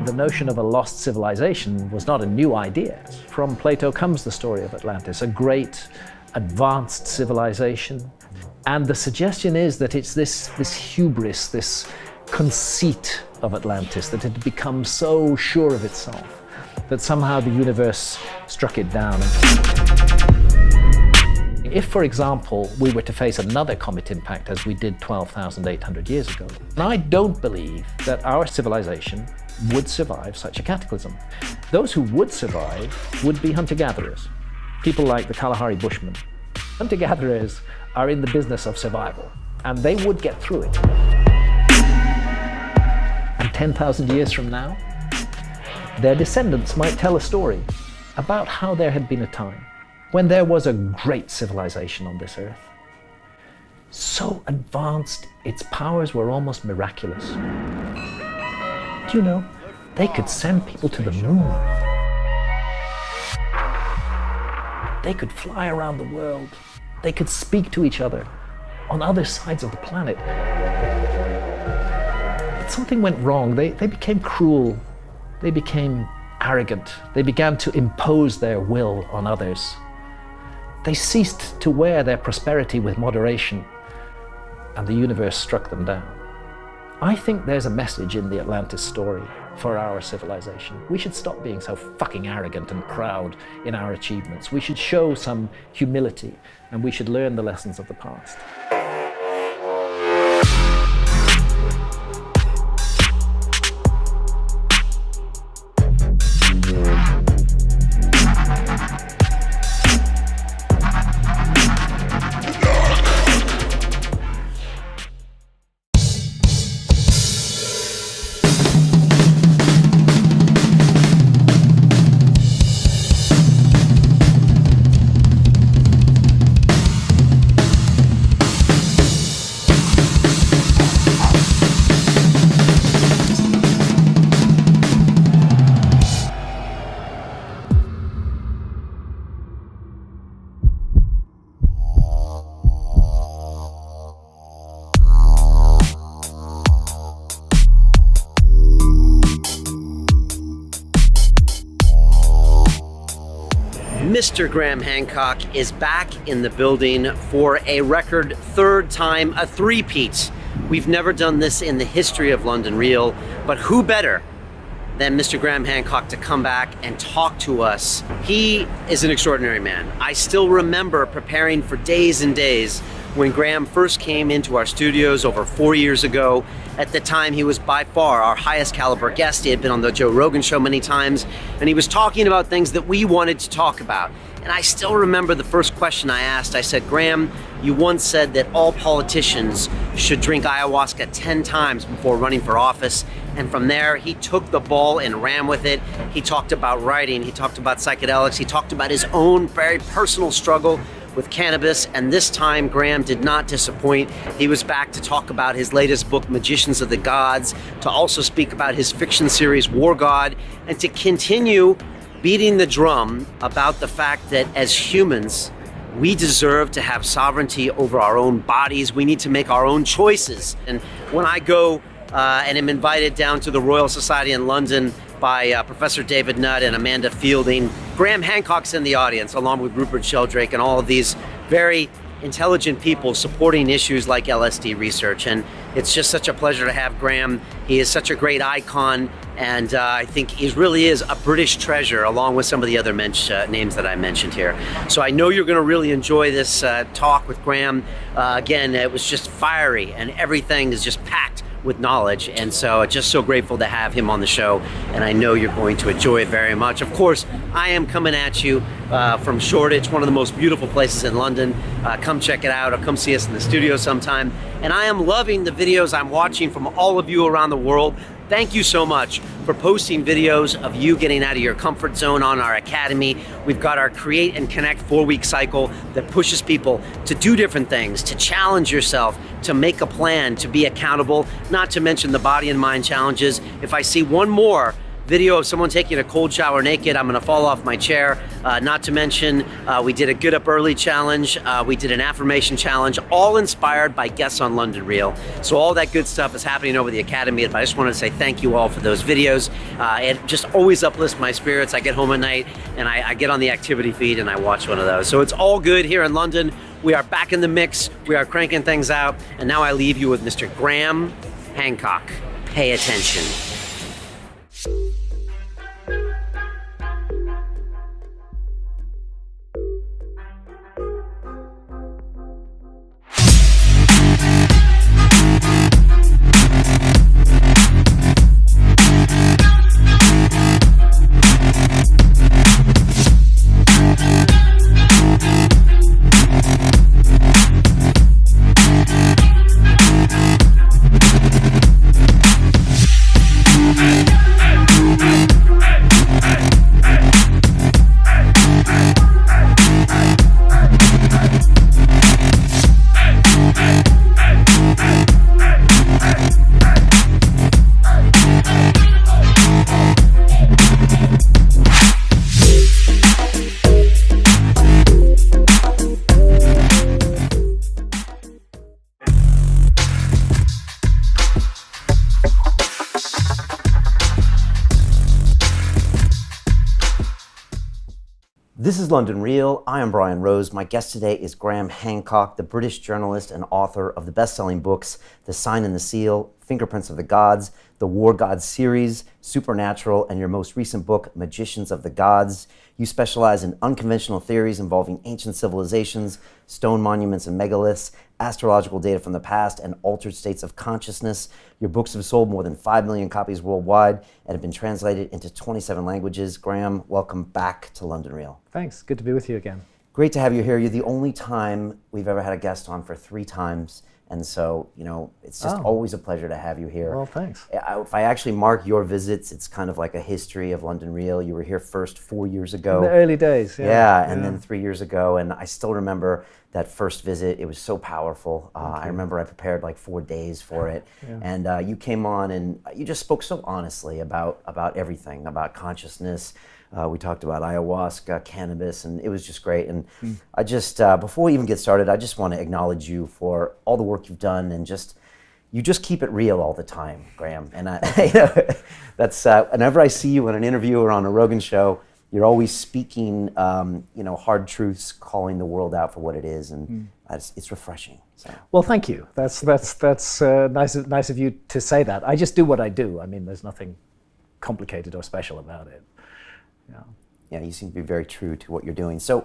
The notion of a lost civilization was not a new idea. From Plato comes the story of Atlantis, a great advanced civilization. And the suggestion is that it's this hubris, this conceit of Atlantis, that it had become so sure of itself that somehow the universe struck it down. If, for example, we were to face another comet impact as we did 12,800 years ago, I don't believe that our civilization would survive such a cataclysm. Those who would survive would be hunter-gatherers, people like the Kalahari Bushmen. Hunter-gatherers are in the business of survival, and they would get through it. And 10,000 years from now, their descendants might tell a story about how there had been a time when there was a great civilization on this earth. So advanced, its powers were almost miraculous. Do you know, they could send people to the moon. They could fly around the world. They could speak to each other on other sides of the planet. But something went wrong. They became cruel. They became arrogant. They began to impose their will on others. They ceased to wear their prosperity with moderation, and the universe struck them down. I think there's a message in the Atlantis story for our civilization. We should stop being so fucking arrogant and proud in our achievements. We should show some humility, and we should learn the lessons of the past. Mr. Graham Hancock is back in the building for a record third time, a three-peat. We've never done this in the history of London Real, but who better than Mr. Graham Hancock to come back and talk to us? He is an extraordinary man. I still remember preparing for days and days when Graham first came into our studios over 4 years ago. At the time, he was by far our highest caliber guest. He had been on the Joe Rogan show many times, and he was talking about things that we wanted to talk about. And I still remember the first question I asked. I said, Graham, you once said that all politicians should drink ayahuasca 10 times before running for office. And from there, he took the ball and ran with it. He talked about writing, he talked about psychedelics, he talked about his own very personal struggle with cannabis, and this time Graham did not disappoint. He was back to talk about his latest book, Magicians of the Gods, to also speak about his fiction series, War God, and to continue beating the drum about the fact that as humans, we deserve to have sovereignty over our own bodies. We need to make our own choices. And when I go and am invited down to the Royal Society in London by Professor David Nutt and Amanda Fielding, Graham Hancock's in the audience, along with Rupert Sheldrake and all of these very intelligent people supporting issues like LSD research. And it's just such a pleasure to have Graham. He is such a great icon, and I think he really is a British treasure, along with some of the other names that I mentioned here. So I know you're going to really enjoy this talk with Graham. Again, it was just fiery, and everything is just packed with knowledge, and so just so grateful to have him on the show, and I know you're going to enjoy it very much. Of course, I am coming at you from Shoreditch, one of the most beautiful places in London. Come check it out, or come see us in the studio sometime. And I am loving the videos I'm watching from all of you around the world. Thank you so much for posting videos of you getting out of your comfort zone on our academy. We've got our Create and Connect 4-week cycle that pushes people to do different things, to challenge yourself, to make a plan, to be accountable, not to mention the body and mind challenges. If I see one more video of someone taking a cold shower naked. I'm gonna fall off my chair. Not to mention, we did a Get Up Early challenge. We did an affirmation challenge, all inspired by guests on London Real. So all that good stuff is happening over the Academy. But I just wanted to say thank you all for those videos. It just always uplifts my spirits. I get home at night and I get on the activity feed and I watch one of those. So it's all good here in London. We are back in the mix. We are cranking things out. And now I leave you with Mr. Graham Hancock. Pay attention. This is London Real. I am Brian Rose. My guest today is Graham Hancock, the British journalist and author of the best-selling books, The Sign and the Seal, Fingerprints of the Gods, the War Gods series, Supernatural, and your most recent book, Magicians of the Gods. You specialize in unconventional theories involving ancient civilizations, stone monuments and megaliths, astrological data from the past, and altered states of consciousness. Your books have sold more than 5 million copies worldwide and have been translated into 27 languages. Graham, welcome back to London Real. Thanks. Good to be with you again. Great to have you here. You're the only time we've ever had a guest on for 3 times. And so, you know, it's just always a pleasure to have you here. Well, thanks. If I actually mark your visits, it's kind of like a history of London Real. You were here first 4 years ago. In the early days, Yeah, and then 3 years ago. And I still remember that first visit. It was so powerful. I remember I prepared like 4 days for it. And you came on and you just spoke so honestly about everything, about consciousness. We talked about ayahuasca, cannabis, and it was just great. And I just, before we even get started, I just want to acknowledge you for all the work you've done and you just keep it real all the time, Graham. And that's, whenever I see you in an interview or on a Rogan show, you're always speaking, hard truths, calling the world out for what it is, and it's refreshing. So. Well, thank you. That's nice of you to say that. I just do what I do. I mean, there's nothing complicated or special about it. Yeah, you seem to be very true to what you're doing. So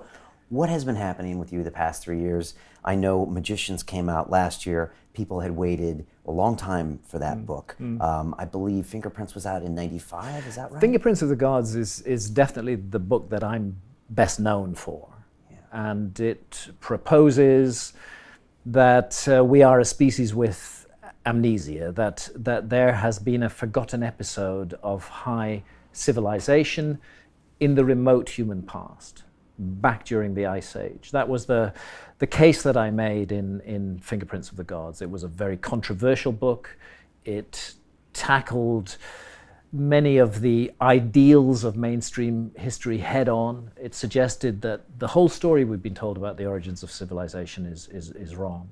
what has been happening with you the past 3 years? I know Magicians came out last year. People had waited a long time for that book. I believe Fingerprints was out in '95, is that right? Fingerprints of the Gods is definitely the book that I'm best known for. Yeah. And it proposes that we are a species with amnesia, that there has been a forgotten episode of high civilization in the remote human past, back during the Ice Age. That was the case that I made in Fingerprints of the Gods. It was a very controversial book. It tackled many of the ideals of mainstream history head on. It suggested that the whole story we've been told about the origins of civilization is wrong.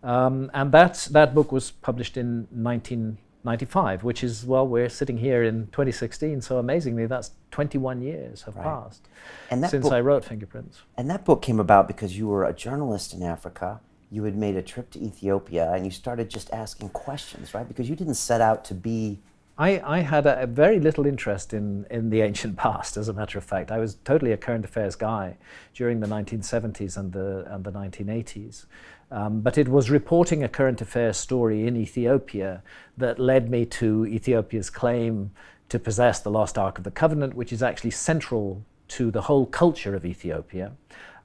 And that book was published in 1995, which is, well, we're sitting here in 2016, so amazingly that's 21 years have passed since I wrote Fingerprints. And that book came about because you were a journalist in Africa. You had made a trip to Ethiopia and you started just asking questions, right? Because you didn't set out to be... I had a very little interest in the ancient past, as a matter of fact. I was totally a current affairs guy during the 1970s and the 1980s. But it was reporting a current affairs story in Ethiopia that led me to Ethiopia's claim to possess the lost Ark of the Covenant, which is actually central to the whole culture of Ethiopia.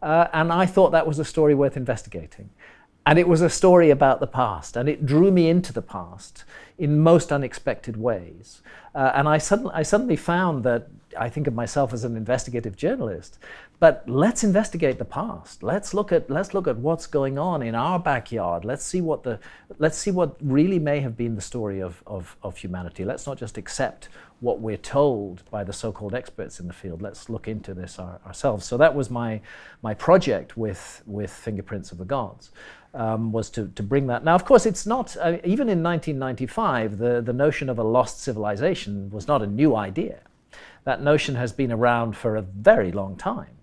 And I thought that was a story worth investigating. And it was a story about the past, and it drew me into the past in most unexpected ways. And I suddenly found that I think of myself as an investigative journalist, but let's investigate the past. Let's look at what's going on in our backyard. Let's see what really may have been the story of humanity. Let's not just accept what we're told by the so-called experts in the field. Let's look into this ourselves. So that was my project with Fingerprints of the Gods. Was to bring that. Now, of course, it's not, even in 1995, the notion of a lost civilization was not a new idea. That notion has been around for a very long time.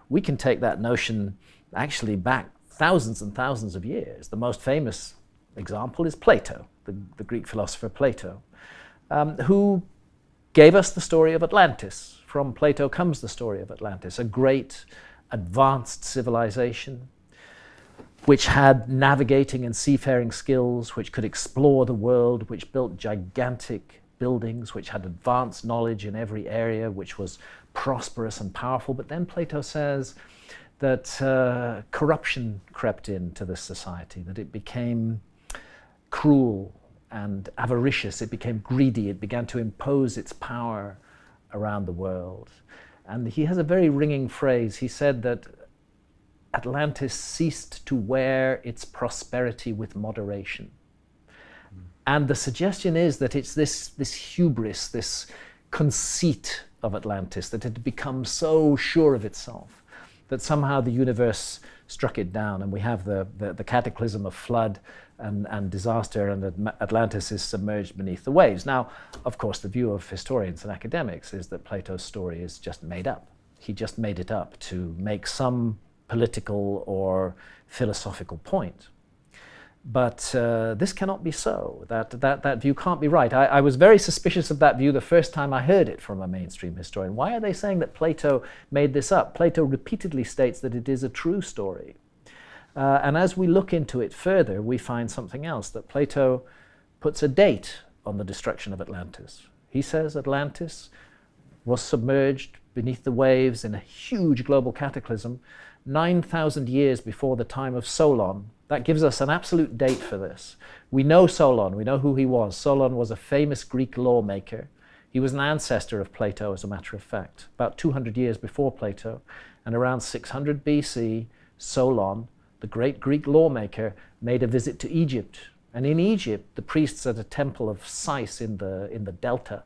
We can take that notion actually back thousands and thousands of years. The most famous example is Plato, the Greek philosopher Plato, who gave us the story of Atlantis. From Plato comes the story of Atlantis, a great advanced civilization which had navigating and seafaring skills, which could explore the world, which built gigantic buildings, which had advanced knowledge in every area, which was prosperous and powerful. But then Plato says that corruption crept into this society, that it became cruel and avaricious, it became greedy, it began to impose its power around the world. And he has a very ringing phrase. He said that Atlantis ceased to wear its prosperity with moderation. And the suggestion is that it's this hubris, this conceit of Atlantis, that it had become so sure of itself that somehow the universe struck it down, and we have the cataclysm of flood and disaster, and Atlantis is submerged beneath the waves. Now, of course, the view of historians and academics is that Plato's story is just made up. He just made it up to make some political or philosophical point. But this cannot be so. That view can't be right. I was very suspicious of that view the first time I heard it from a mainstream historian. Why are they saying that Plato made this up? Plato repeatedly states that it is a true story. And as we look into it further, we find something else, that Plato puts a date on the destruction of Atlantis. He says Atlantis was submerged beneath the waves in a huge global cataclysm 9,000 years before the time of Solon. That gives us an absolute date for this. We know Solon, we know who he was. Solon was a famous Greek lawmaker. He was an ancestor of Plato, as a matter of fact, about 200 years before Plato. And around 600 BC, Solon, the great Greek lawmaker, made a visit to Egypt. And in Egypt, the priests at a temple of Sais in the delta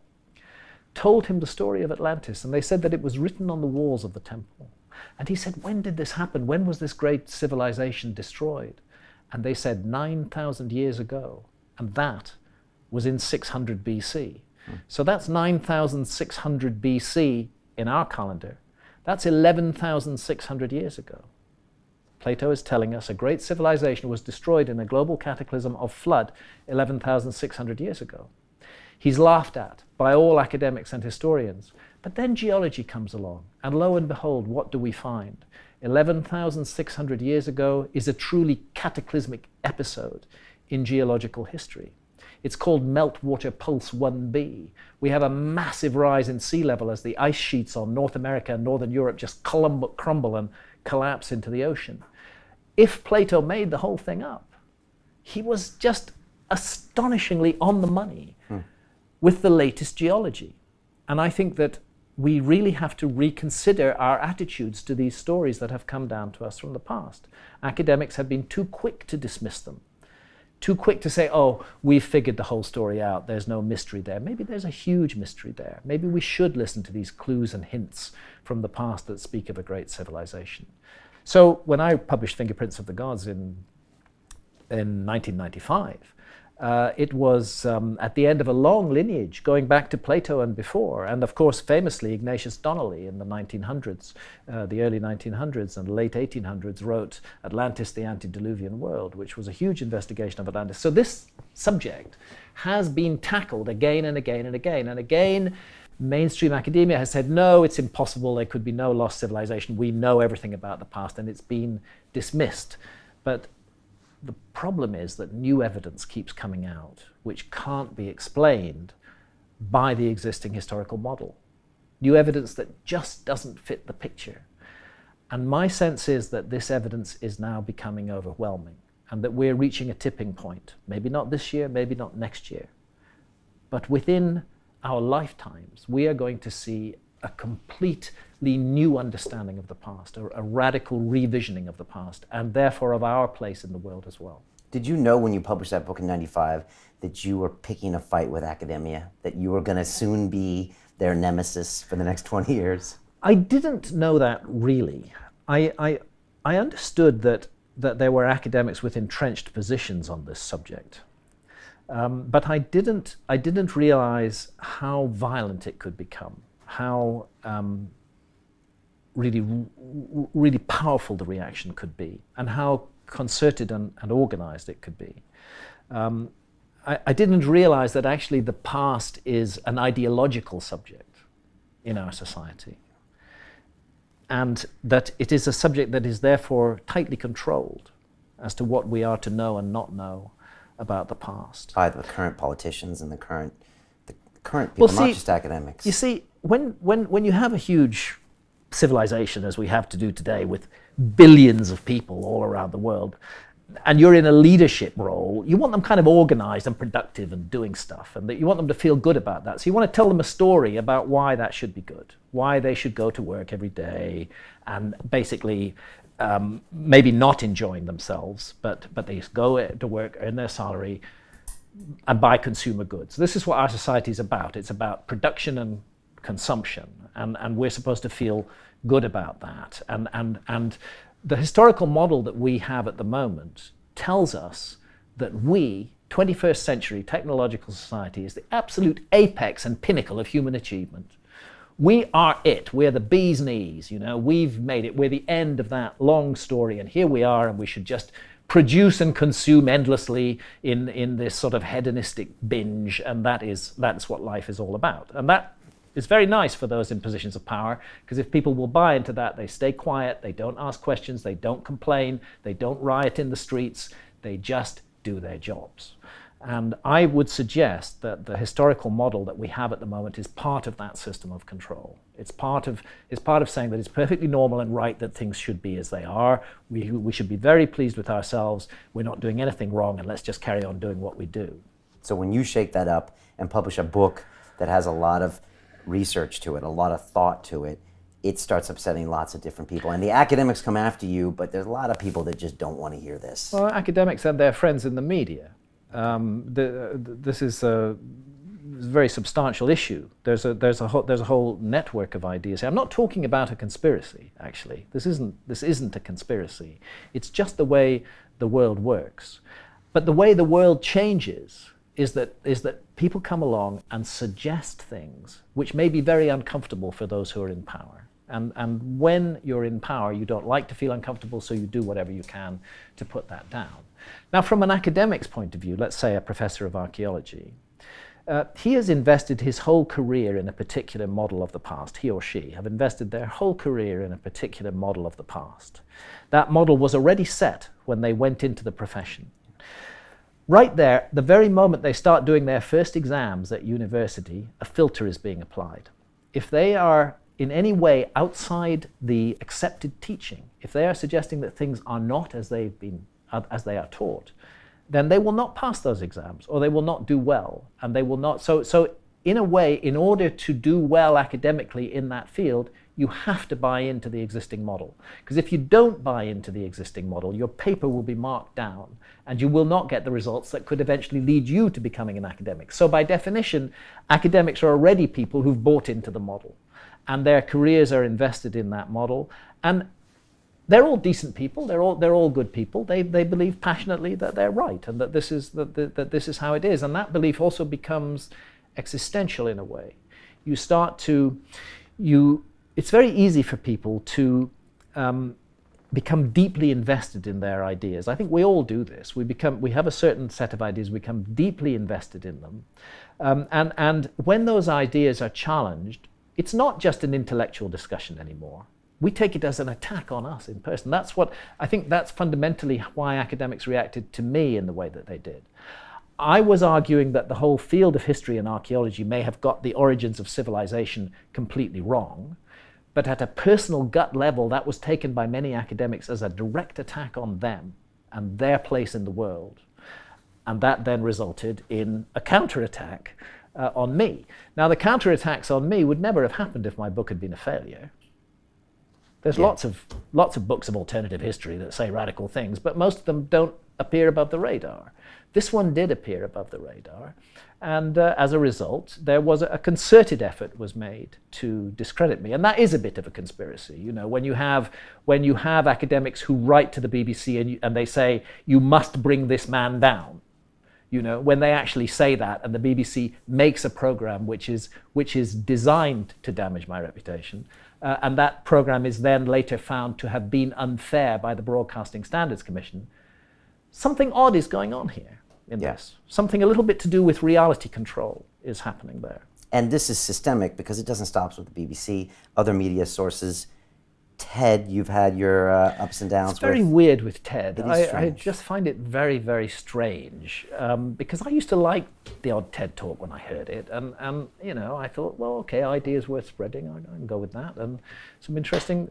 told him the story of Atlantis. And they said that it was written on the walls of the temple. And he said, when did this happen? When was this great civilization destroyed? And they said 9,000 years ago. And that was in 600 BC. So that's 9,600 BC in our calendar. That's 11,600 years ago. Plato is telling us a great civilization was destroyed in a global cataclysm of flood 11,600 years ago. He's laughed at by all academics and historians. But then geology comes along, and lo and behold, what do we find? 11,600 years ago is a truly cataclysmic episode in geological history. It's called Meltwater Pulse 1b. We have a massive rise in sea level as the ice sheets on North America and Northern Europe just crumble and collapse into the ocean. If Plato made the whole thing up, he was just astonishingly on the money with the latest geology. And I think that we really have to reconsider our attitudes to these stories that have come down to us from the past. Academics have been too quick to dismiss them, too quick to say, oh, we've figured the whole story out, there's no mystery there. Maybe there's a huge mystery there. Maybe we should listen to these clues and hints from the past that speak of a great civilization. So when I published Fingerprints of the Gods in 1995, it was at the end of a long lineage going back to Plato and before, and of course famously Ignatius Donnelly in the 1900s, the early 1900s and late 1800s wrote Atlantis, the Antediluvian World, which was a huge investigation of Atlantis. So this subject has been tackled again and again and again and again. Mainstream academia has said, no, it's impossible, there could be no lost civilization, we know everything about the past, and it's been dismissed. But the problem is that new evidence keeps coming out, which can't be explained by the existing historical model. New evidence that just doesn't fit the picture. And my sense is that this evidence is now becoming overwhelming, and that we're reaching a tipping point. Maybe not this year, maybe not next year. But within our lifetimes, we are going to see a completely new understanding of the past, a radical revisioning of the past, and therefore of our place in the world as well. Did you know when you published that book in '95 that you were picking a fight with academia, that you were going to soon be their nemesis for the next 20 years? I didn't know that really. I understood that there were academics with entrenched positions on this subject, but I didn't realize how violent it could become, how really powerful the reaction could be, and how concerted and organized it could be. I didn't realize that actually the past is an ideological subject in our society, and that it is a subject that is therefore tightly controlled as to what we are to know and not know about the past. By the current politicians and the current people, not just academics. You see, when you have a huge civilization, as we have to do today, with billions of people all around the world, and you're in a leadership role, you want them kind of organized and productive and doing stuff, and that you want them to feel good about that. So you want to tell them a story about why that should be good, why they should go to work every day, and basically maybe not enjoying themselves, but they go to work, earn their salary, and buy consumer goods. This is what our society is about. It's about production and consumption, and we're supposed to feel good about that. And the historical model that we have at the moment tells us that we, 21st century technological society, is the absolute apex and pinnacle of human achievement. We are it. We're the bee's knees, you know. We've made it. We're the end of that long story, and here we are, and we should just produce and consume endlessly in this sort of hedonistic binge, and that's what life is all about. And that is very nice for those in positions of power, because if people will buy into that, they stay quiet, they don't ask questions, they don't complain, they don't riot in the streets, they just do their jobs. And I would suggest that the historical model that we have at the moment is part of that system of control. It's part of saying that it's perfectly normal and right that things should be as they are. We should be very pleased with ourselves. We're not doing anything wrong, and let's just carry on doing what we do. So when you shake that up and publish a book that has a lot of research to it, a lot of thought to it, it starts upsetting lots of different people. And the academics come after you, but there's a lot of people that just don't want to hear this. Well, academics and their friends in the media. This is a very substantial issue. There's a whole network of ideas. I'm not talking about a conspiracy, actually. This isn't a conspiracy. It's just the way the world works. But the way the world changes is that people come along and suggest things which may be very uncomfortable for those who are in power. And when you're in power, you don't like to feel uncomfortable, so you do whatever you can to put that down. Now, from an academic's point of view, let's say a professor of archaeology, he has invested his whole career in a particular model of the past. He or she have invested their whole career in a particular model of the past. That model was already set when they went into the profession. Right there, the very moment they start doing their first exams at university, a filter is being applied. If they are in any way outside the accepted teaching, if they are suggesting that things are not as they are taught, then they will not pass those exams, or they will not do well, and they will not. So in a way, in order to do well academically in that field, you have to buy into the existing model. Because if you don't buy into the existing model, your paper will be marked down, and you will not get the results that could eventually lead you to becoming an academic. So by definition, academics are already people who've bought into the model, and their careers are invested in that model. And they're all decent people. They're all good people. They believe passionately that they're right, and that this is how it is. And that belief also becomes existential in a way. It's very easy for people to become deeply invested in their ideas. I think we all do this. We have a certain set of ideas, we become deeply invested in them. And when those ideas are challenged, it's not just an intellectual discussion anymore. We take it as an attack on us in person. I think that's fundamentally why academics reacted to me in the way that they did. I was arguing that the whole field of history and archaeology may have got the origins of civilization completely wrong, but at a personal gut level, that was taken by many academics as a direct attack on them and their place in the world. And that then resulted in a counterattack on me. Now, the counterattacks on me would never have happened if my book had been a failure. There's lots of books of alternative history that say radical things, but most of them don't appear above the radar. This one did appear above the radar, and as a result, there was a concerted effort was made to discredit me, and that is a bit of a conspiracy. You know, when you have academics who write to the BBC and they say you must bring this man down. You know, when they actually say that, and the BBC makes a program which is designed to damage my reputation, and that program is then later found to have been unfair by the Broadcasting Standards Commission, something odd is going on here in this. Something a little bit to do with reality control is happening there. And this is systemic because it doesn't stop with the BBC, other media sources. TED, you've had your ups and downs. It's very weird with TED. I strange. just find it very, very strange because I used to like the odd TED talk when I heard it, and you know, I thought, well, okay, ideas worth spreading. I can go with that, and some interesting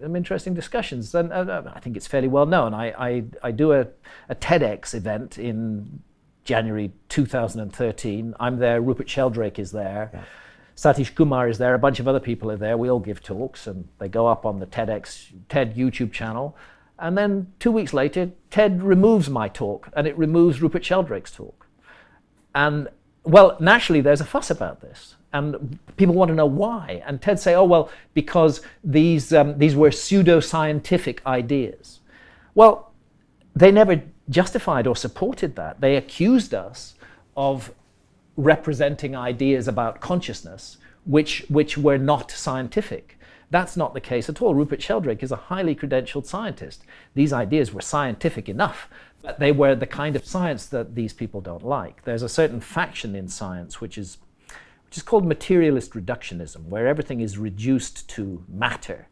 discussions. And I think it's fairly well known. I do a TEDx event in January 2013. I'm there. Rupert Sheldrake is there. Yeah. Satish Kumar is there, a bunch of other people are there. We all give talks and they go up on the TED YouTube channel. And then 2 weeks later, TED removes my talk and it removes Rupert Sheldrake's talk. And well, naturally there's a fuss about this and people want to know why. And TED say, oh, well, because these were pseudo-scientific ideas. Well, they never justified or supported that. They accused us of representing ideas about consciousness which were not scientific. That's not the case at all. Rupert Sheldrake is a highly credentialed scientist. These ideas were scientific enough, but they were the kind of science that these people don't like. There's a certain faction in science which is called materialist reductionism, where everything is reduced to matter.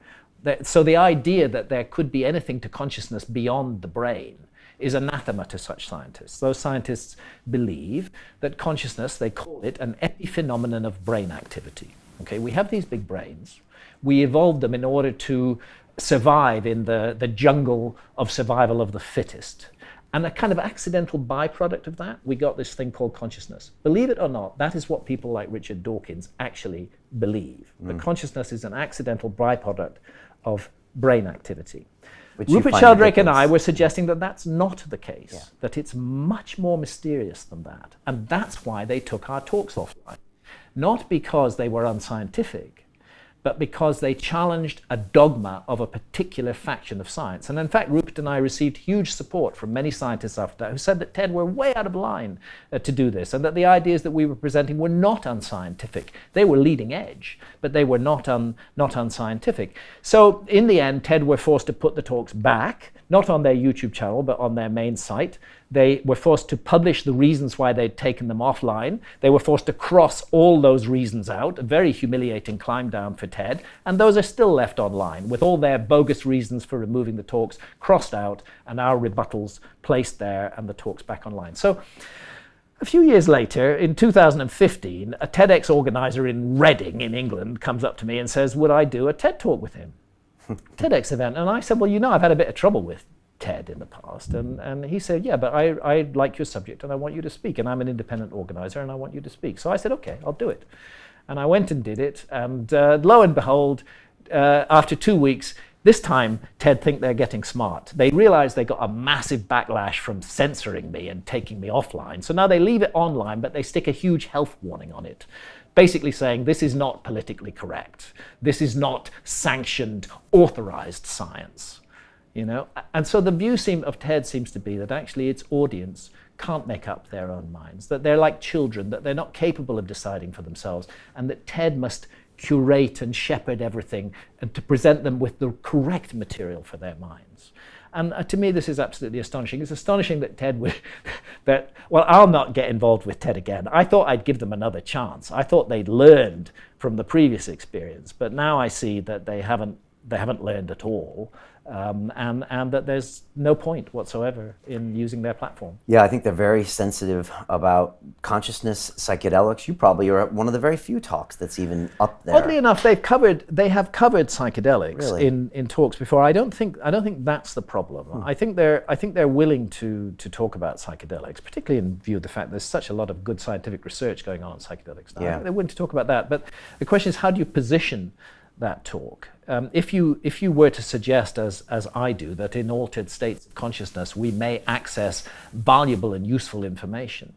So the idea that there could be anything to consciousness beyond the brain is anathema to such scientists. Those scientists believe that consciousness, they call it an epiphenomenon of brain activity. Okay, we have these big brains. We evolved them in order to survive in the jungle of survival of the fittest. And a kind of accidental byproduct of that, we got this thing called consciousness. Believe it or not, that is what people like Richard Dawkins actually believe. That consciousness is an accidental byproduct of brain activity. Rupert Sheldrake and I were suggesting that that's not the case, that it's much more mysterious than that. And that's why they took our talks offline. Not because they were unscientific, but because they challenged a dogma of a particular faction of science. And in fact, Rupert and I received huge support from many scientists after that who said that TED were way out of line to do this, and that the ideas that we were presenting were not unscientific. They were leading edge, but they were not unscientific. So in the end, TED were forced to put the talks back, not on their YouTube channel, but on their main site. They were forced to publish the reasons why they'd taken them offline. They were forced to cross all those reasons out, a very humiliating climb down for TED, and those are still left online with all their bogus reasons for removing the talks crossed out and our rebuttals placed there and the talks back online. So a few years later, in 2015, a TEDx organizer in Reading in England comes up to me and says, would I do a TED talk with him? TEDx event. And I said, well, you know, I've had a bit of trouble with TED in the past. And he said, yeah, but I like your subject and I want you to speak. And I'm an independent organizer and I want you to speak. So I said, okay, I'll do it. And I went and did it. And lo and behold, after 2 weeks, this time TED think they're getting smart. They realize they got a massive backlash from censoring me and taking me offline. So now they leave it online, but they stick a huge health warning on it, basically saying this is not politically correct. This is not sanctioned, authorized science. You know? And so the view of TED seems to be that actually its audience can't make up their own minds, that they're like children, that they're not capable of deciding for themselves, and that TED must curate and shepherd everything and to present them with the correct material for their minds. And to me, this is absolutely astonishing. It's astonishing that TED would, well, I'll not get involved with TED again. I thought I'd give them another chance. I thought they'd learned from the previous experience, but now I see that they haven't learned at all. and that there's no point whatsoever in using their platform. Yeah, I think they're very sensitive about consciousness, psychedelics. You probably are at one of the very few talks that's even up there. Oddly enough, they have covered psychedelics Really? in talks before. I don't think that's the problem. I think they're willing to talk about psychedelics, particularly in view of the fact there's such a lot of good scientific research going on psychedelics now. Yeah. They're willing to talk about that. But the question is, how do you position that talk? If you were to suggest, as I do, that in altered states of consciousness we may access valuable and useful information,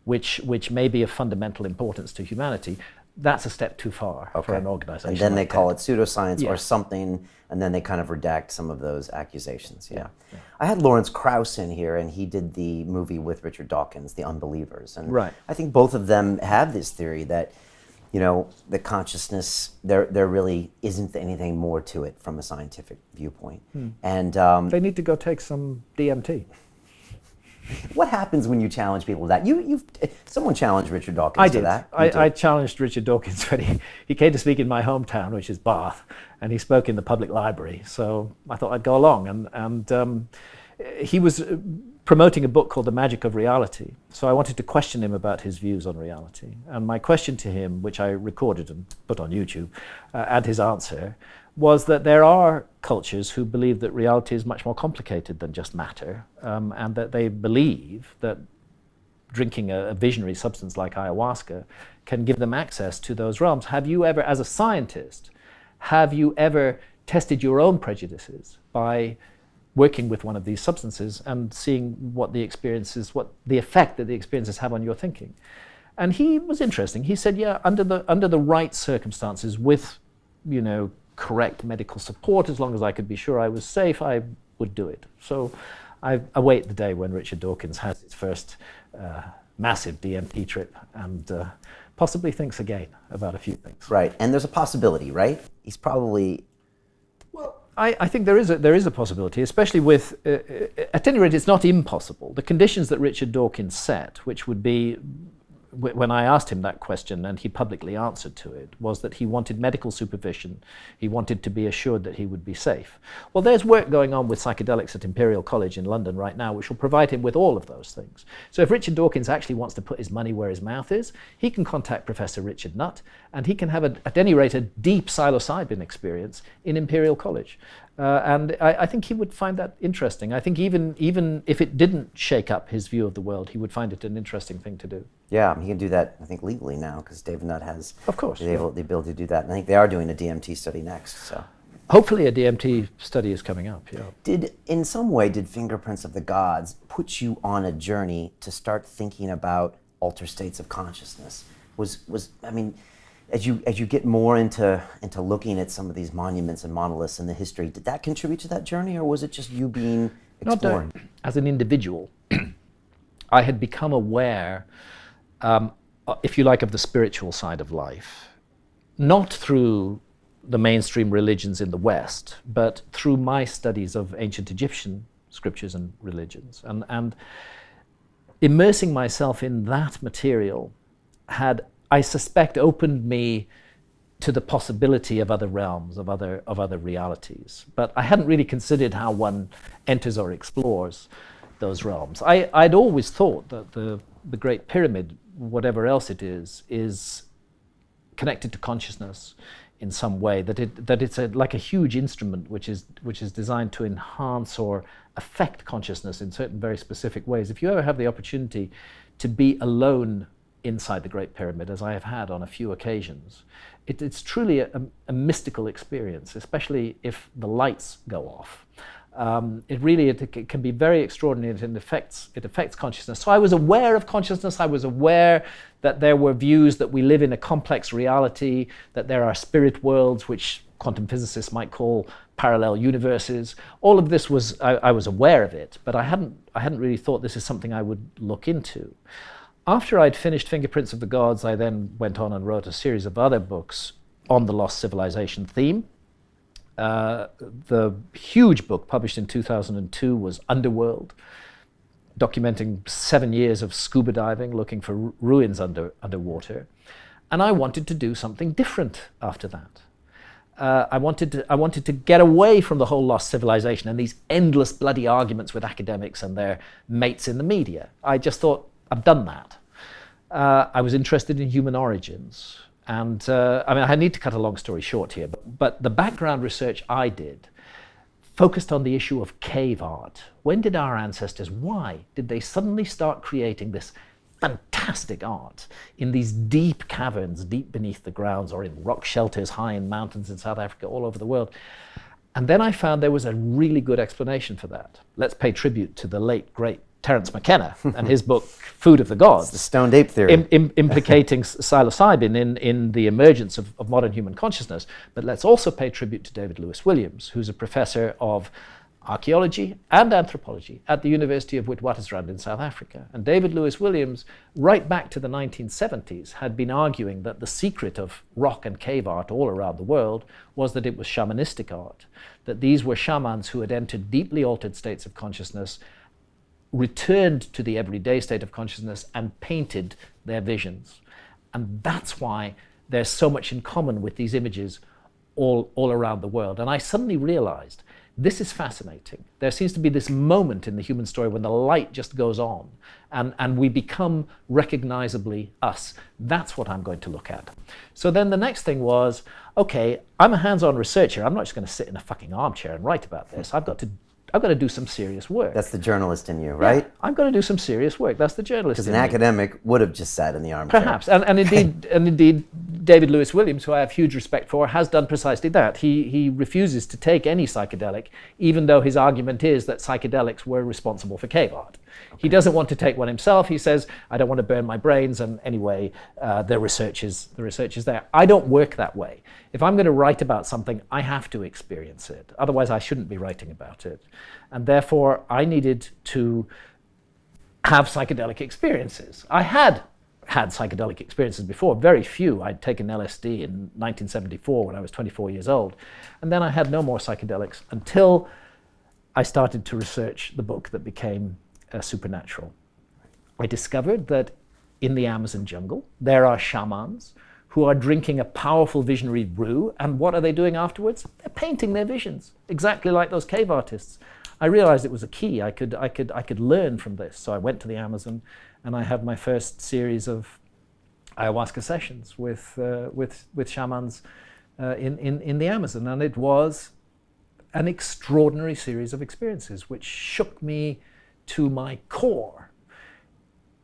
which may be of fundamental importance to humanity, that's a step too far for an organization. And then they like call that. it pseudoscience Yeah. or something, and then they kind of redact some of those accusations. Yeah. I had Lawrence Krauss in here, and he did the movie with Richard Dawkins, The Unbelievers. And Right. I think both of them have this theory that, you know, the consciousness, there really isn't anything more to it from a scientific viewpoint. And They need to go take some DMT. what happens when you challenge people to that? Someone challenged Richard Dawkins to that. You did. I challenged Richard Dawkins when he came to speak in my hometown, which is Bath, and he spoke in the public library. So I thought I'd go along, and he was promoting a book called The Magic of Reality. So I wanted to question him about his views on reality. And my question to him, which I recorded and put on YouTube, and his answer, was that there are cultures who believe that reality is much more complicated than just matter, and that they believe that drinking a visionary substance like ayahuasca can give them access to those realms. Have you ever, as a scientist, tested your own prejudices by working with one of these substances and seeing what the effect that the experiences have on your thinking? And he was interesting. He said, yeah, under the right circumstances, with, you know, correct medical support, as long as I could be sure I was safe, I would do it. So I await the day when Richard Dawkins has his first massive DMT trip and possibly thinks again about a few things. Right, and there's a possibility, right? He's probably... Well, I think there is a possibility, especially with, at any rate, it's not impossible. The conditions that Richard Dawkins set, which would be, when I asked him that question and he publicly answered to it, was that he wanted medical supervision. He wanted to be assured that he would be safe. Well, there's work going on with psychedelics at Imperial College in London right now, which will provide him with all of those things. So if Richard Dawkins actually wants to put his money where his mouth is, he can contact Professor Richard Nutt, and he can have, at any rate, a deep psilocybin experience in Imperial College. And I think he would find that interesting. I think even if it didn't shake up his view of the world, he would find it an interesting thing to do. Yeah, he can do that, I think, legally now, because David Nutt has Of course, the ability to do that. And I think they are doing a DMT study next. So, Hopefully a DMT study is coming up, yeah. In some way, did Fingerprints of the Gods put you on a journey to start thinking about altered states of consciousness? I mean, as you get more into looking at some of these monuments and monoliths in the history, did that contribute to that journey, or was it just you being exploring? Not as an individual, I had become aware, if you like, of the spiritual side of life, not through the mainstream religions in the West, but through my studies of ancient Egyptian scriptures and religions. And immersing myself in that material had, I suspect, opened me to the possibility of other realms, of other realities. But I hadn't really considered how one enters or explores those realms. I'd always thought that the Great Pyramid, whatever else it is connected to consciousness in some way, that it's like a huge instrument which is designed to enhance or affect consciousness in certain very specific ways. If you ever have the opportunity to be alone inside the Great Pyramid, as I have had on a few occasions, it's truly a mystical experience, especially if the lights go off. It can be very extraordinary, and it affects consciousness. So I was aware of consciousness. I was aware that there were views that we live in a complex reality, that there are spirit worlds, which quantum physicists might call parallel universes. All of this I was aware of it, but I hadn't really thought this is something I would look into. After I'd finished Fingerprints of the Gods, I then went on and wrote a series of other books on the lost civilization theme. The huge book published in 2002 was Underworld, documenting 7 years of scuba diving, looking for ruins underwater. And I wanted to do something different after that. I wanted to get away from the whole lost civilization and these endless bloody arguments with academics and their mates in the media. I just thought, I've done that. I was interested in human origins. And I need to cut a long story short here, but the background research I did focused on the issue of cave art. When did our ancestors, why did they suddenly start creating this fantastic art in these deep caverns, deep beneath the grounds, or in rock shelters high in mountains in South Africa, all over the world? And then I found there was a really good explanation for that. Let's pay tribute to the late, great Terence McKenna and his book, Food of the Gods. It's the stoned ape theory. Implicating psilocybin in the emergence of modern human consciousness. But let's also pay tribute to David Lewis Williams, who's a professor of archaeology and anthropology at the University of Witwatersrand in South Africa. And David Lewis Williams, right back to the 1970s, had been arguing that the secret of rock and cave art all around the world was that it was shamanistic art, that these were shamans who had entered deeply altered states of consciousness, returned to the everyday state of consciousness, and painted their visions. And that's why there's so much in common with these images all around the world. And I suddenly realized, this is fascinating. There seems to be this moment in the human story when the light just goes on and we become recognizably us. That's what I'm going to look at. So then the next thing was, okay, I'm a hands-on researcher. I'm not just going to sit in a fucking armchair and write about this. I've got to do some serious work. That's the journalist in you, right? Yeah, I'm going to do some serious work. That's the journalist in me. Because an academic would have just sat in the armchair. Perhaps. And indeed, David Lewis Williams, who I have huge respect for, has done precisely that. He refuses to take any psychedelic, even though his argument is that psychedelics were responsible for cave art. Okay. He doesn't want to take one himself. He says, I don't want to burn my brains, and anyway, the research is there. I don't work that way. If I'm going to write about something, I have to experience it. Otherwise, I shouldn't be writing about it. And therefore, I needed to have psychedelic experiences. I had psychedelic experiences before, very few. I'd taken LSD in 1974 when I was 24 years old. And then I had no more psychedelics until I started to research the book that became Supernatural. I discovered that in the Amazon jungle, there are shamans who are drinking a powerful visionary brew, and what are they doing afterwards? They're painting their visions, exactly like those cave artists. I realized it was a key. I could learn from this. So I went to the Amazon, and I had my first series of ayahuasca sessions with shamans in the Amazon, and it was an extraordinary series of experiences which shook me to my core.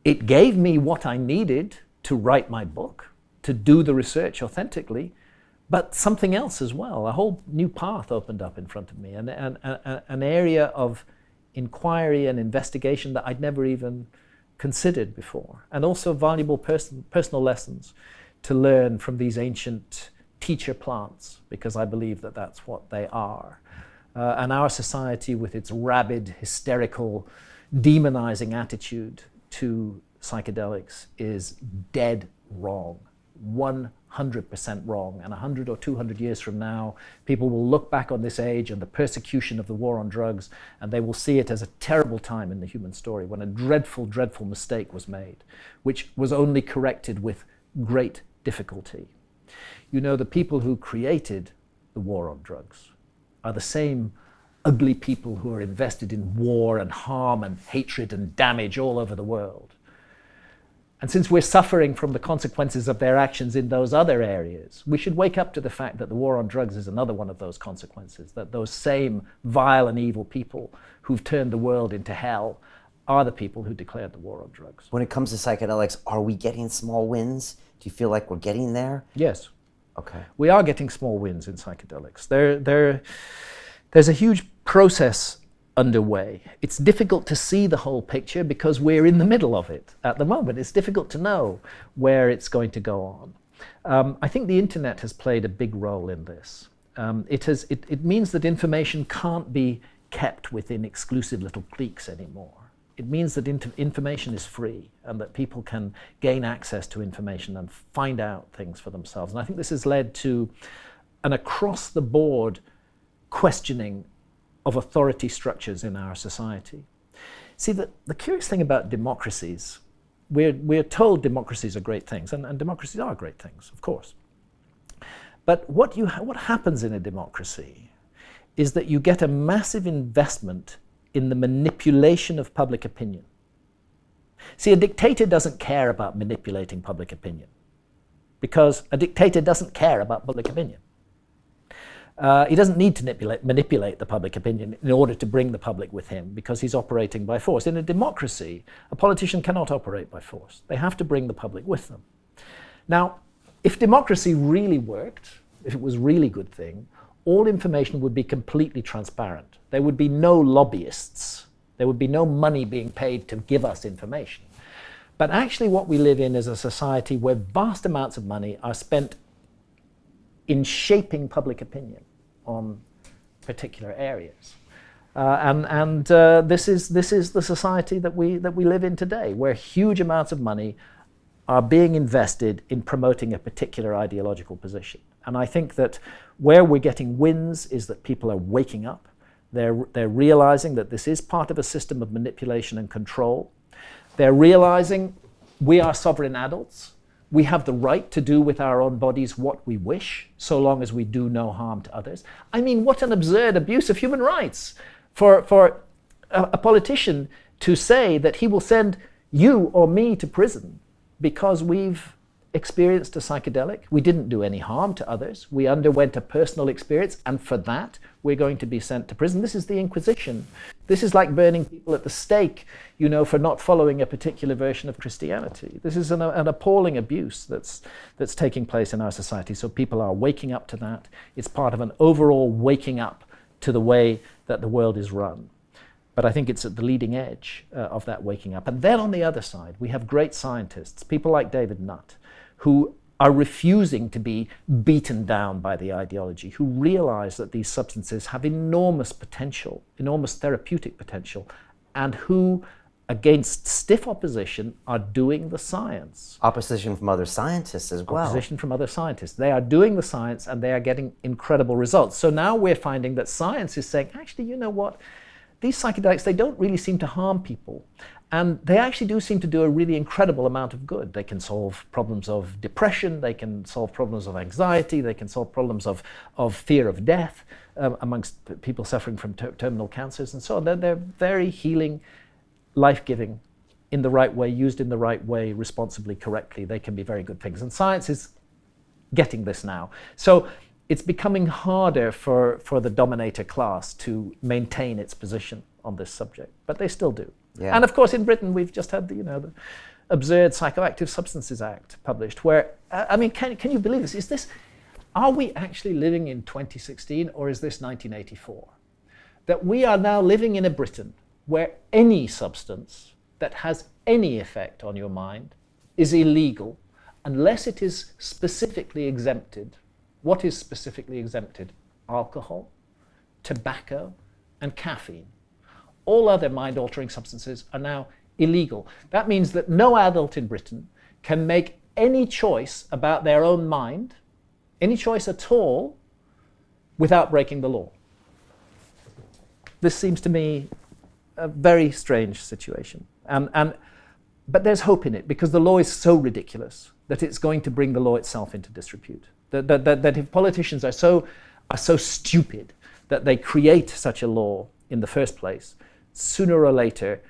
It gave me what I needed to write my book, to do the research authentically, but something else as well. A whole new path opened up in front of me, an area of inquiry and investigation that I'd never even considered before, and also valuable personal lessons to learn from these ancient teacher plants, because I believe that that's what they are. And our society, with its rabid, hysterical, demonizing attitude to psychedelics, is dead wrong. 100% wrong. And 100 or 200 years from now, people will look back on this age and the persecution of the war on drugs, and they will see it as a terrible time in the human story when a dreadful, dreadful mistake was made, which was only corrected with great difficulty. You know, the people who created the war on drugs are the same ugly people who are invested in war and harm and hatred and damage all over the world. And since we're suffering from the consequences of their actions in those other areas, we should wake up to the fact that the war on drugs is another one of those consequences, that those same vile and evil people who've turned the world into hell are the people who declared the war on drugs. When it comes to psychedelics, are we getting small wins? Do you feel like we're getting there? Yes. Okay. We are getting small wins in psychedelics. There's a huge process underway. It's difficult to see the whole picture because we're in the middle of it at the moment. It's difficult to know where it's going to go on. I think the internet has played a big role in this. It means that information can't be kept within exclusive little cliques anymore. It means that information is free and that people can gain access to information and find out things for themselves. And I think this has led to an across-the-board questioning of authority structures in our society. See, the curious thing about democracies, we're told democracies are great things, and democracies are great things, of course. But what happens in a democracy is that you get a massive investment in the manipulation of public opinion. See, a dictator doesn't care about manipulating public opinion, because a dictator doesn't care about public opinion. He doesn't need to manipulate the public opinion in order to bring the public with him, because he's operating by force. In a democracy, a politician cannot operate by force. They have to bring the public with them. Now, if democracy really worked, if it was a really good thing, all information would be completely transparent. There would be no lobbyists. There would be no money being paid to give us information. But actually what we live in is a society where vast amounts of money are spent in shaping public opinion on particular areas. This is the society that we live in today, where huge amounts of money are being invested in promoting a particular ideological position. And I think that where we're getting wins is that people are waking up. They're realizing that this is part of a system of manipulation and control. They're realizing we are sovereign adults. We have the right to do with our own bodies what we wish, so long as we do no harm to others. I mean, what an absurd abuse of human rights for a politician to say that he will send you or me to prison because we've experienced a psychedelic. We didn't do any harm to others. We underwent a personal experience, and for that, we're going to be sent to prison. This is the Inquisition. This is like burning people at the stake, you know, for not following a particular version of Christianity. This is an appalling abuse that's taking place in our society. So people are waking up to that. It's part of an overall waking up to the way that the world is run. But I think it's at the leading edge of that waking up. And then on the other side, we have great scientists, people like David Nutt, who are refusing to be beaten down by the ideology, who realize that these substances have enormous potential, enormous therapeutic potential, and who, against stiff opposition, are doing the science. Opposition from other scientists as well. Opposition from other scientists. They are doing the science and they are getting incredible results. So now we're finding that science is saying, actually, you know what? These psychedelics, they don't really seem to harm people. And they actually do seem to do a really incredible amount of good. They can solve problems of depression, they can solve problems of anxiety, they can solve problems of fear of death amongst people suffering from terminal cancers and so on. They're very healing, life-giving, in the right way, used in the right way, responsibly, correctly. They can be very good things. And science is getting this now. So it's becoming harder for the dominator class to maintain its position on this subject, but they still do. Yeah. And of course, in Britain, we've just had the absurd Psychoactive Substances Act published, where I mean, can you believe this? Are we actually living in 2016, or is this 1984? That we are now living in a Britain where any substance that has any effect on your mind is illegal unless it is specifically exempted. What is specifically exempted? Alcohol, tobacco, and caffeine. All other mind-altering substances are now illegal. That means that no adult in Britain can make any choice about their own mind, any choice at all, without breaking the law. This seems to me a very strange situation. But there's hope in it, because the law is so ridiculous that it's going to bring the law itself into disrepute. That if politicians are so stupid that they create such a law in the first place, sooner or later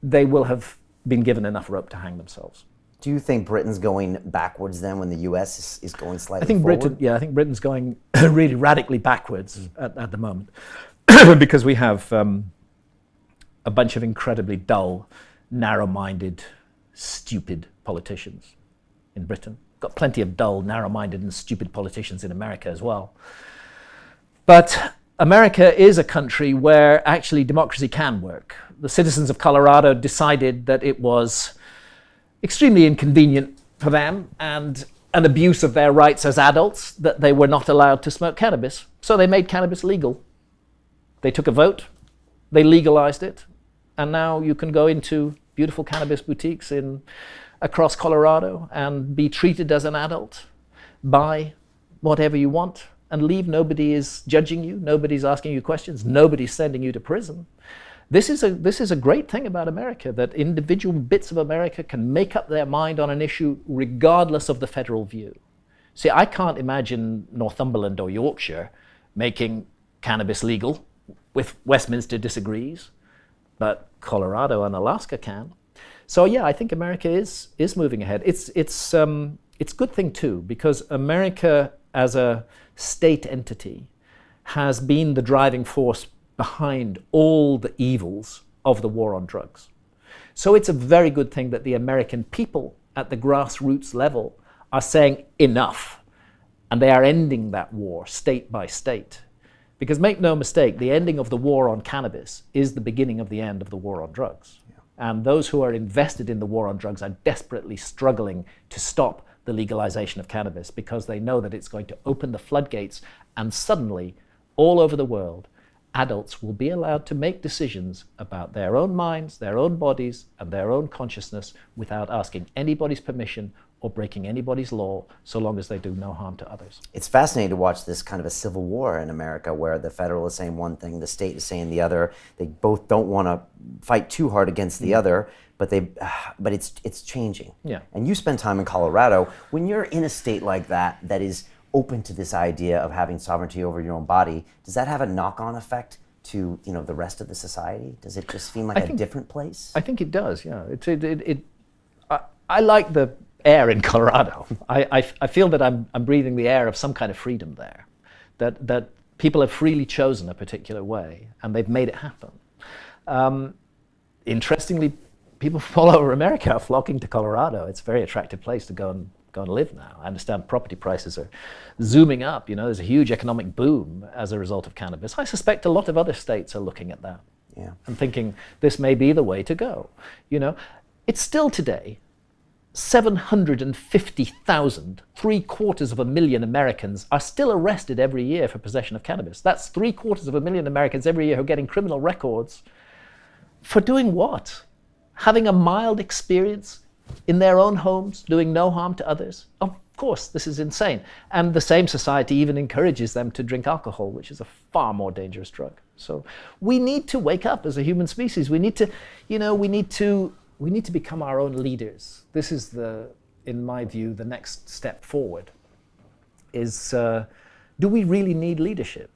they will have been given enough rope to hang themselves. Do you think Britain's going backwards then when the US is going slightly forward? I think Britain's going really radically backwards at the moment because we have a bunch of incredibly dull, narrow-minded, stupid politicians in Britain. Got plenty of dull, narrow-minded and stupid politicians in America as well. But America is a country where actually democracy can work. The citizens of Colorado decided that it was extremely inconvenient for them and an abuse of their rights as adults that they were not allowed to smoke cannabis. So they made cannabis legal. They took a vote, they legalized it, and now you can go into beautiful cannabis boutiques across Colorado and be treated as an adult, buy whatever you want, and leave. Nobody is judging you. Nobody's asking you questions. Nobody's sending you to prison. This is a great thing about America, that individual bits of America can make up their mind on an issue regardless of the federal view. See, I can't imagine Northumberland or Yorkshire making cannabis legal. With Westminster disagrees, but Colorado and Alaska can. So yeah, I think America is moving ahead. It's a good thing too, because America as a state entity has been the driving force behind all the evils of the war on drugs. So it's a very good thing that the American people at the grassroots level are saying enough, and they are ending that war state by state. Because make no mistake, the ending of the war on cannabis is the beginning of the end of the war on drugs. Yeah. And those who are invested in the war on drugs are desperately struggling to stop the legalization of cannabis because they know that it's going to open the floodgates, and suddenly, all over the world, adults will be allowed to make decisions about their own minds, their own bodies, and their own consciousness without asking anybody's permission or breaking anybody's law, so long as they do no harm to others. It's fascinating to watch this kind of a civil war in America where the federal is saying one thing, the state is saying the other. They both don't want to fight too hard against the other, but it's changing. Yeah. And you spend time in Colorado. When you're in a state like that is open to this idea of having sovereignty over your own body, does that have a knock-on effect to the rest of the society? Does it just seem like a different place? I think it does, yeah. I like the air in Colorado. I feel that I'm breathing the air of some kind of freedom there, that people have freely chosen a particular way and they've made it happen. Interestingly, people from all over America are flocking to Colorado. It's a very attractive place to go and live now. I understand property prices are zooming up. There's a huge economic boom as a result of cannabis. I suspect a lot of other states are looking at that and thinking this may be the way to go. It's still today 750,000, 750,000 Americans are still arrested every year for possession of cannabis. That's 750,000 Americans every year who are getting criminal records for doing what? Having a mild experience in their own homes, doing no harm to others. Of course, this is insane. And the same society even encourages them to drink alcohol, which is a far more dangerous drug. So we need to wake up as a human species. We need to, we need to become our own leaders. This is in my view, the next step forward is, do we really need leadership?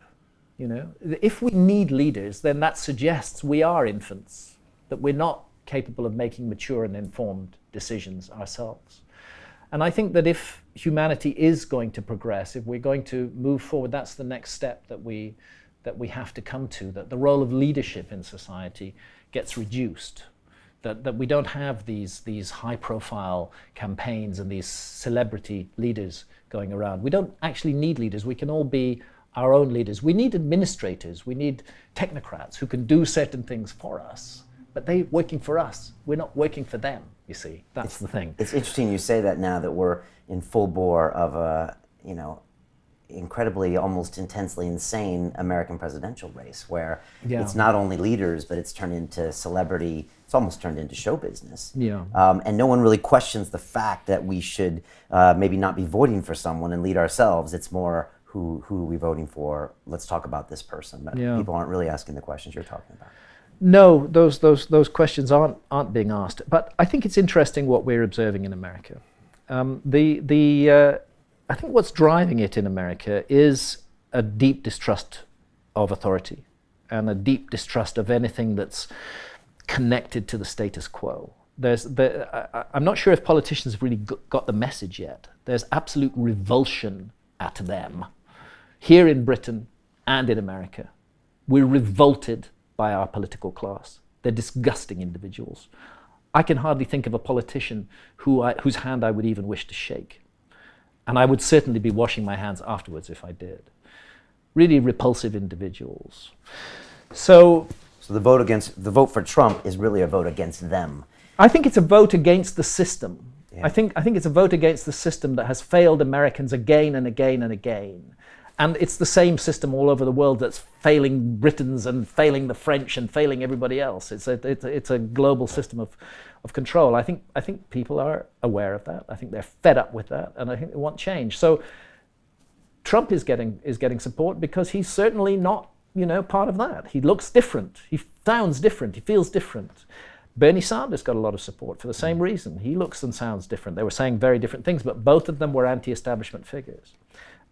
If we need leaders, then that suggests we are infants, that we're not capable of making mature and informed decisions ourselves. And I think that if humanity is going to progress, if we're going to move forward, that's the next step that we have to come to, that the role of leadership in society gets reduced. That we don't have these high-profile campaigns and these celebrity leaders going around. We don't actually need leaders. We can all be our own leaders. We need administrators. We need technocrats who can do certain things for us, but they're working for us. We're not working for them, you see. That's the thing. It's interesting you say that now that we're in full bore of a, incredibly, almost intensely insane American presidential race where it's not only leaders, but it's turned into celebrity. It's almost turned into show business. Yeah. And no one really questions the fact that we should maybe not be voting for someone and lead ourselves. It's more who are we voting for? Let's talk about this person. But people aren't really asking the questions you're talking about. No, those questions aren't being asked. But I think it's interesting what we're observing in America. I think what's driving it in America is a deep distrust of authority and a deep distrust of anything that's connected to the status quo. I'm not sure if politicians have really got the message yet. There's absolute revulsion at them here in Britain and in America. We're revolted by our political class. They're disgusting individuals. I can hardly think of a politician whose hand I would even wish to shake. And I would certainly be washing my hands afterwards if I did. Really repulsive individuals. So the vote for Trump is really a vote against them. I think it's a vote against the system. Yeah. I think it's a vote against the system that has failed Americans again and again and again. And it's the same system all over the world that's failing Britons and failing the French and failing everybody else. It's a global system of control. I think people are aware of that. I think they're fed up with that, and I think they want change. So Trump is getting support because he's certainly not part of that. He looks different. He sounds different. He feels different. Bernie Sanders got a lot of support for the same reason. He looks and sounds different. They were saying very different things, but both of them were anti-establishment figures.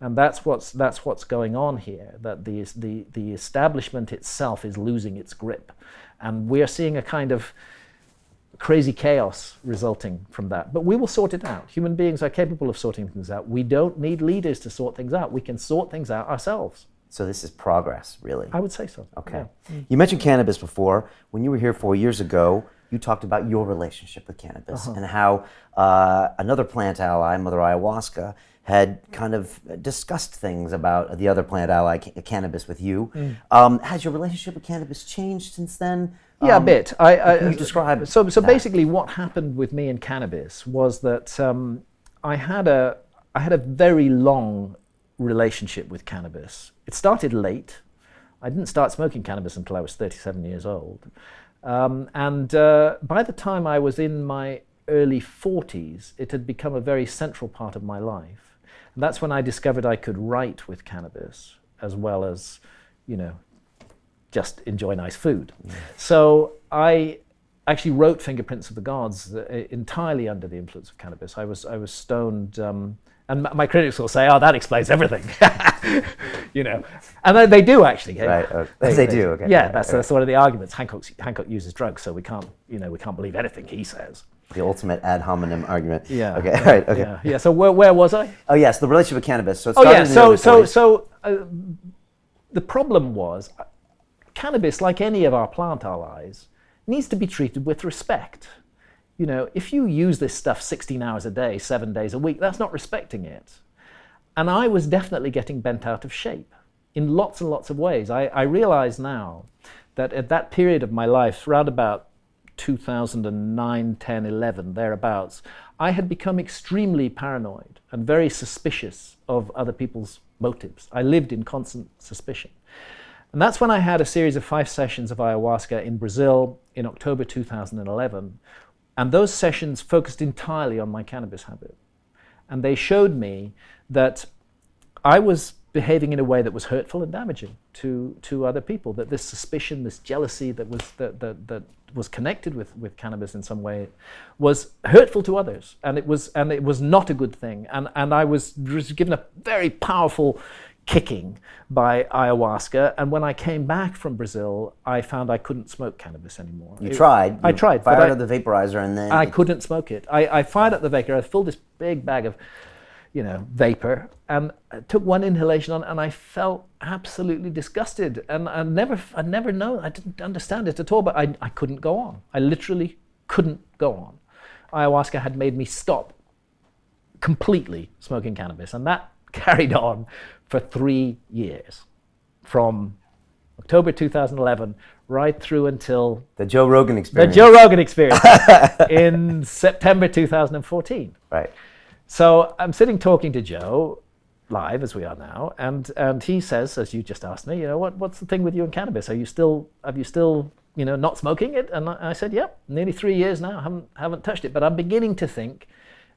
And that's what's going on here, that the establishment itself is losing its grip. And we are seeing a kind of crazy chaos resulting from that. But we will sort it out. Human beings are capable of sorting things out. We don't need leaders to sort things out. We can sort things out ourselves. So this is progress, really. I would say so. Okay. Yeah. You mentioned cannabis before. When you were here 4 years ago, you talked about your relationship with cannabis and how another plant ally, Mother Ayahuasca, had kind of discussed things about the other plant ally, cannabis, with you. Has your relationship with cannabis changed since then? Yeah, a bit. Can you describe So that? basically what happened with me and cannabis was that I had a very long relationship with cannabis. It started late. I didn't start smoking cannabis until I was 37 years old. And by the time I was in my early 40s, it had become a very central part of my life. And that's when I discovered I could write with cannabis as well as, just enjoy nice food. So I actually wrote Fingerprints of the Gods entirely under the influence of cannabis. I was stoned, and my critics will say, "Oh, that explains everything," and they do actually. Right, they do. Okay. Yeah, that's one of the arguments. Hancock uses drugs, so we can't believe anything he says. The ultimate ad hominem argument. Yeah. Okay. All right. Okay. Yeah. So where was I? Oh yes, the relationship with cannabis. So it started in the early 40s. The problem was, cannabis, like any of our plant allies, needs to be treated with respect. If you use this stuff 16 hours a day, 7 days a week, that's not respecting it. And I was definitely getting bent out of shape in lots and lots of ways. I realize now that at that period of my life, around about 2009, 10, 11, thereabouts, I had become extremely paranoid and very suspicious of other people's motives. I lived in constant suspicion. And that's when I had a series of 5 sessions of ayahuasca in Brazil in October 2011. And those sessions focused entirely on my cannabis habit. And they showed me that I was behaving in a way that was hurtful and damaging to other people, that this suspicion, this jealousy that was connected with cannabis in some way was hurtful to others. And it was not a good thing. And I was given a very powerful kicking by ayahuasca, and when I came back from Brazil, I found I couldn't smoke cannabis anymore. You tried. I tried. Fired up the vaporizer, and then I couldn't smoke it. I fired up the vapor. I filled this big bag of, vapor, and I took one inhalation on, and I felt absolutely disgusted. And I'd never known. I didn't understand it at all. But I couldn't go on. I literally couldn't go on. Ayahuasca had made me stop completely smoking cannabis, and that carried on for 3 years, from October 2011 right through until the Joe Rogan Experience. The Joe Rogan Experience in September 2014. Right. So I'm sitting talking to Joe live, as we are now, and he says, as you just asked me, what's the thing with you and cannabis? Have you still not smoking it? And I said, yeah, nearly 3 years now. Haven't touched it, but I'm beginning to think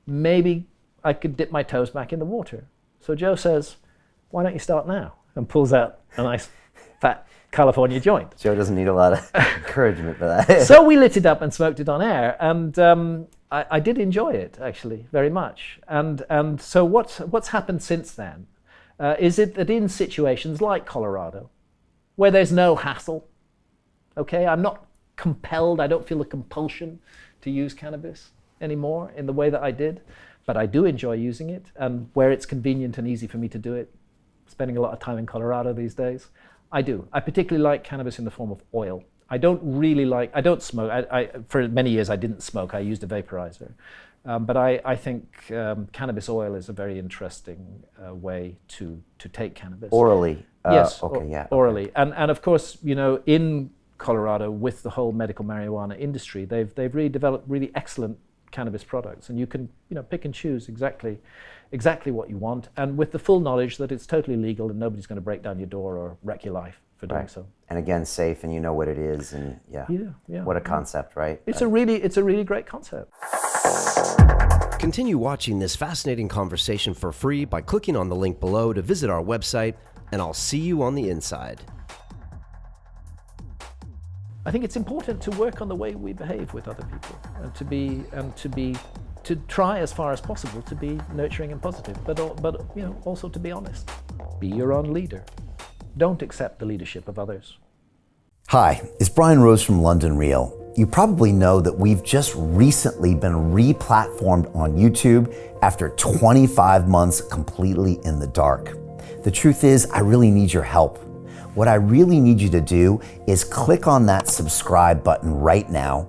maybe I could dip my toes back in the water. So Joe says, why don't you start now? And pulls out a nice fat California joint. Joe doesn't need a lot of encouragement for that. So we lit it up and smoked it on air, and I did enjoy it, actually, very much. And so what's happened since then is it that in situations like Colorado, where there's no hassle, okay, I'm not compelled, I don't feel a compulsion to use cannabis anymore in the way that I did, but I do enjoy using it, and where it's convenient and easy for me to do it, spending a lot of time in Colorado these days, I do. I particularly like cannabis in the form of oil. I don't smoke. For many years I didn't smoke, I used a vaporizer. But I think cannabis oil is a very interesting way to take cannabis. Orally? Yes, okay, yeah. Orally. And of course, in Colorado, with the whole medical marijuana industry, they've really developed really excellent cannabis products, and you can pick and choose exactly what you want, and with the full knowledge that it's totally legal and nobody's going to break down your door or wreck your life for doing so. And again, safe, and you know what it is, and yeah. What a concept, right? It's a really great concept. Continue watching this fascinating conversation for free by clicking on the link below to visit our website, and I'll see you on the inside. I think it's important to work on the way we behave with other people, and to try as far as possible to be nurturing and positive, but also to be honest. Be your own leader. Don't accept the leadership of others. Hi, it's Brian Rose from London Real. You probably know that we've just recently been re-platformed on YouTube after 25 months completely in the dark. The truth is, I really need your help. What I really need you to do is click on that subscribe button right now,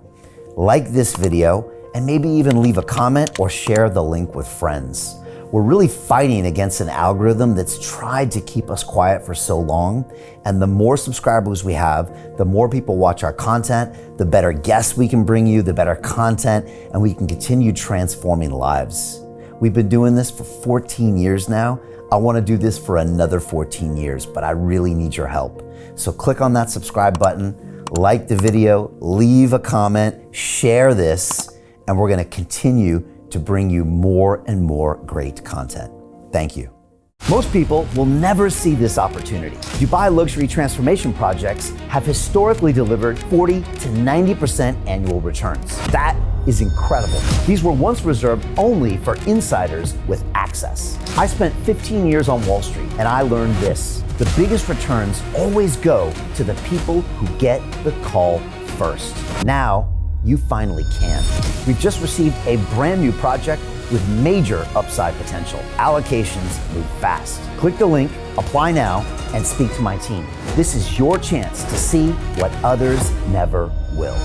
like this video, and maybe even leave a comment or share the link with friends. We're really fighting against an algorithm that's tried to keep us quiet for so long, and the more subscribers we have, the more people watch our content, the better guests we can bring you, the better content, and we can continue transforming lives. We've been doing this for 14 years now. I want to do this for another 14 years, but I really need your help. So click on that subscribe button, like the video, leave a comment, share this, and we're going to continue to bring you more and more great content. Thank you. Most people will never see this opportunity. Dubai luxury transformation projects have historically delivered 40 to 90% annual returns. That is incredible. These were once reserved only for insiders with access. I spent 15 years on Wall Street, and I learned this: the biggest returns always go to the people who get the call first. Now, you finally can. We've just received a brand new project with major upside potential. Allocations move fast. Click the link, apply now, and speak to my team. This is your chance to see what others never will.